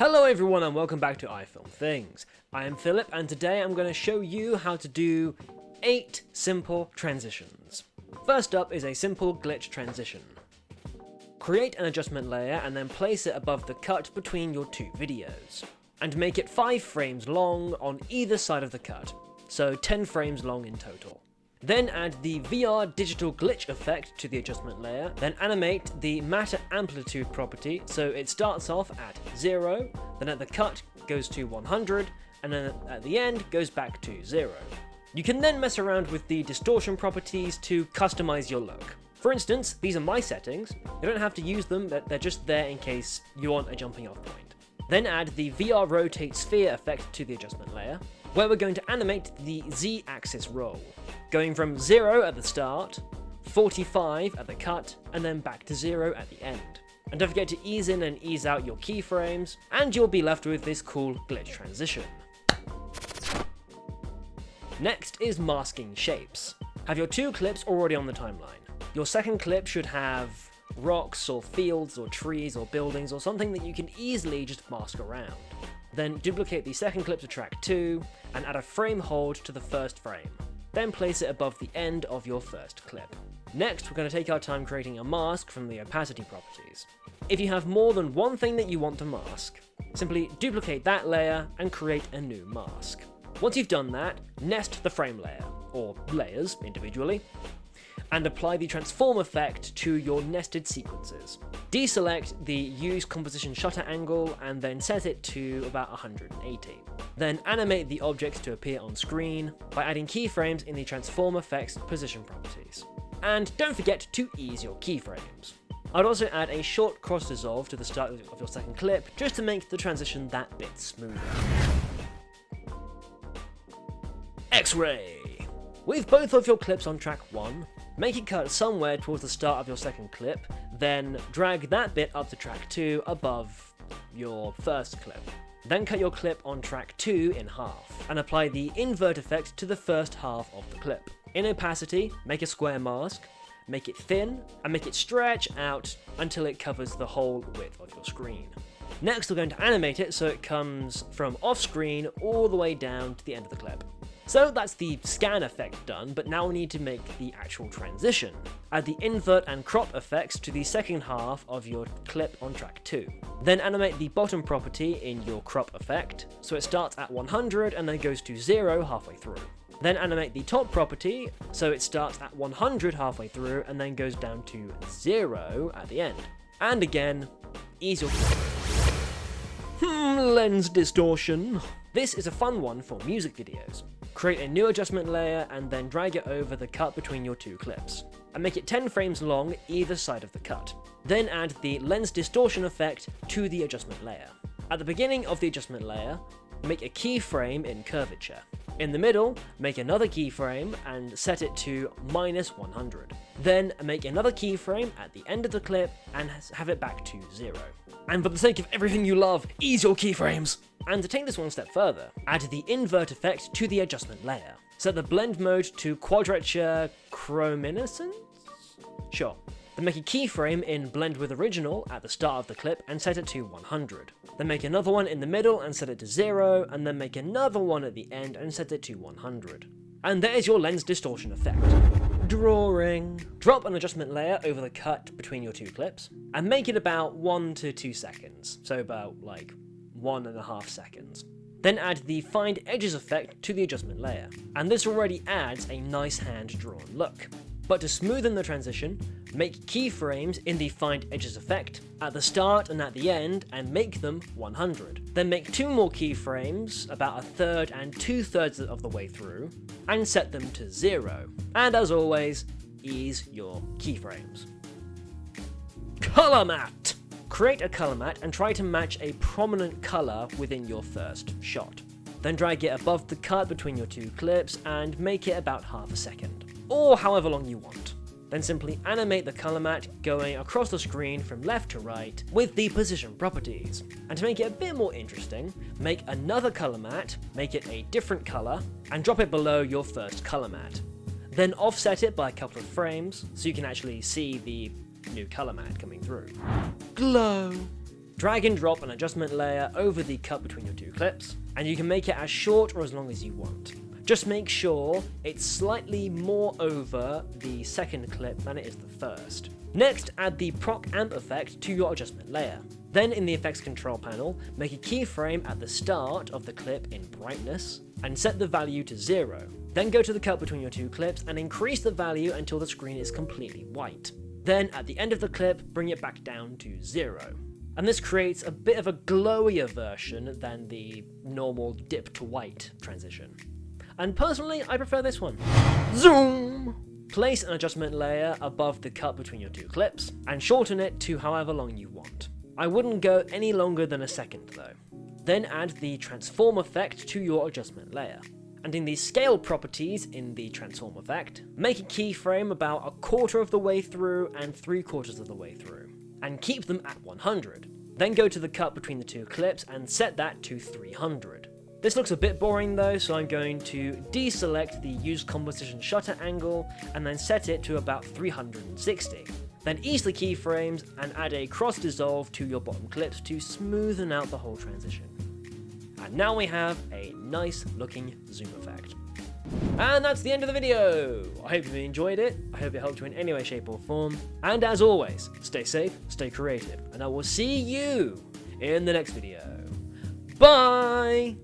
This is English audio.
Hello everyone and welcome back to iFilm Things. I am Philip and today I'm going to show you how to do 8 simple transitions. First up is a simple glitch transition. Create an adjustment layer and then place it above the cut between your two videos. And make it 5 frames long on either side of the cut, so 10 frames long in total. Then add the VR digital glitch effect to the adjustment layer, then animate the matter amplitude property so it starts off at 0, then at the cut goes to 100, and then at the end goes back to 0. You can then mess around with the distortion properties to customize your look. For instance, these are my settings, you don't have to use them, but they're just there in case you want a jumping off point. Then add the VR rotate sphere effect to the adjustment layer, where we're going to animate the Z-axis roll, going from 0 at the start, 45 at the cut, and then back to 0 at the end. And don't forget to ease in and ease out your keyframes, and you'll be left with this cool glitch transition. Next is masking shapes. Have your 2 clips already on the timeline. Your second clip should have rocks or fields or trees or buildings or something that you can easily just mask around. Then duplicate the second clip to track 2 and add a frame hold to the first frame. Then place it above the end of your first clip. Next, we're going to take our time creating a mask from the opacity properties. If you have more than one thing that you want to mask, simply duplicate that layer and create a new mask. Once you've done that, nest the frame layer, or layers individually, and apply the transform effect to your nested sequences. Deselect the use composition shutter angle and then set it to about 180. Then animate the objects to appear on screen by adding keyframes in the transform effects position properties. And don't forget to ease your keyframes. I'd also add a short cross dissolve to the start of your second clip just to make the transition that bit smoother. X-ray! With both of your clips on track 1, make it cut somewhere towards the start of your second clip, then drag that bit up to track 2 above your first clip. Then cut your clip on track 2 in half, and apply the invert effect to the first half of the clip. In opacity, make a square mask, make it thin, and make it stretch out until it covers the whole width of your screen. Next, we're going to animate it so it comes from off-screen all the way down to the end of the clip. So that's the scan effect done, but now we need to make the actual transition. Add the invert and crop effects to the second half of your clip on track 2. Then animate the bottom property in your crop effect, so it starts at 100 and then goes to 0 halfway through. Then animate the top property, so it starts at 100 halfway through and then goes down to 0 at the end. And again, ease your lens distortion. This is a fun one for music videos. Create a new adjustment layer and then drag it over the cut between your 2 clips, and make it 10 frames long either side of the cut. Then add the lens distortion effect to the adjustment layer. At the beginning of the adjustment layer, make a keyframe in curvature. In the middle, make another keyframe and set it to -100. Then make another keyframe at the end of the clip and have it back to 0. And for the sake of everything you love, ease your keyframes! And to take this one step further, add the invert effect to the adjustment layer. Set the blend mode to quadrature chrominescence? Sure. Then make a keyframe in blend with original at the start of the clip and set it to 100. Then make another one in the middle and set it to 0, and then make another one at the end and set it to 100. And there's your lens distortion effect. Drawing. Drop an adjustment layer over the cut between your 2 clips, and make it about 1 to 2 seconds, so about like 1.5 seconds. Then add the find edges effect to the adjustment layer, and this already adds a nice hand-drawn look. But to smoothen the transition, make keyframes in the find edges effect at the start and at the end and make them 100. Then make 2 more keyframes about 1/3 and 2/3 of the way through and set them to 0. And as always, ease your keyframes. Color matte! Create a color matte and try to match a prominent color within your first shot. Then drag it above the cut between your 2 clips and make it about half a second, or however long you want. Then simply animate the color matte going across the screen from left to right with the position properties. And to make it a bit more interesting, make another color matte, make it a different color, and drop it below your first color matte. Then offset it by a couple of frames so you can actually see the new color matte coming through. Glow. Drag and drop an adjustment layer over the cut between your two clips, and you can make it as short or as long as you want. Just make sure it's slightly more over the second clip than it is the first. Next, add the proc amp effect to your adjustment layer. Then in the effects control panel, make a keyframe at the start of the clip in brightness, and set the value to 0. Then go to the cut between your two clips and increase the value until the screen is completely white. Then at the end of the clip, bring it back down to 0. And this creates a bit of a glowier version than the normal dip to white transition. And personally, I prefer this one. Zoom! Place an adjustment layer above the cut between your two clips, and shorten it to however long you want. I wouldn't go any longer than a second though. Then add the transform effect to your adjustment layer. And in the scale properties in the transform effect, make a keyframe about 1/4 of the way through and 3/4 of the way through, and keep them at 100. Then go to the cut between the two clips and set that to 300. This looks a bit boring though, so I'm going to deselect the use composition shutter angle and then set it to about 360. Then ease the keyframes and add a cross dissolve to your bottom clips to smoothen out the whole transition. And now we have a nice looking zoom effect. And that's the end of the video! I hope you enjoyed it, I hope it helped you in any way, shape or form, and as always, stay safe, stay creative, and I will see you in the next video. Bye!